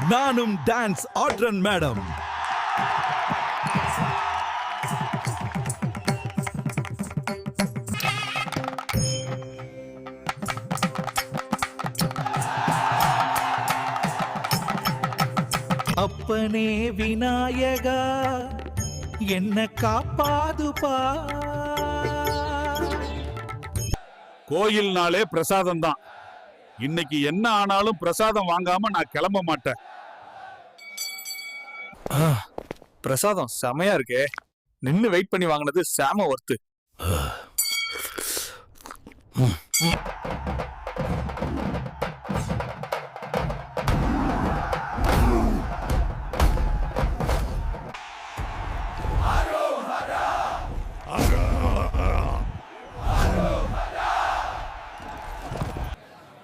நானும் dance ஆடுறேன் madam. அப்பனே விநாயகா என்ன காப்பாதுபா. கோயில்னாலே பிரசாதம் தான். இன்னைக்கு என்ன ஆனாலும் பிரசாதம் வாங்காம நான் கிளம்ப மாட்டேன். பிரசாதம் செமையா இருக்கே. நின்னு வெயிட் பண்ணி வாங்கினது செம ஒர்த்து.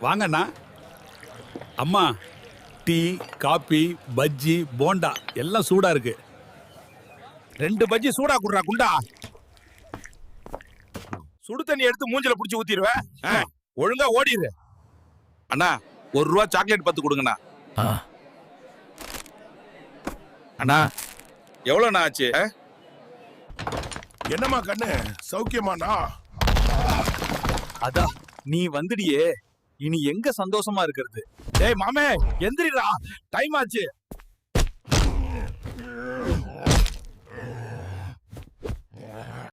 வாங்கண்ணா. அம்மா, டீ, காபி, பஜ்ஜி, போண்டா எல்லாம் சூடா இருக்கு. 2 பஜ்ஜி சூடா குடுறா குண்டா. சுடு தண்ணி எடுத்து மூஞ்சில புடிச்சு ஊத்திடுவேன். ஒழுங்கா ஓடிடு. அண்ணா, ₹1 சாக்லேட் 10 கொடுங்கண்ணா. அண்ணா, எவ்வளோண்ணா ஆச்சு? என்னம்மா கண்ணு, சௌக்கியமாண்ணா? அதான் நீ வந்துடியே, இனி எங்க சந்தோஷமா இருக்கிறது? டேய் மாமே, எந்திரிடா, டைம் ஆச்சு.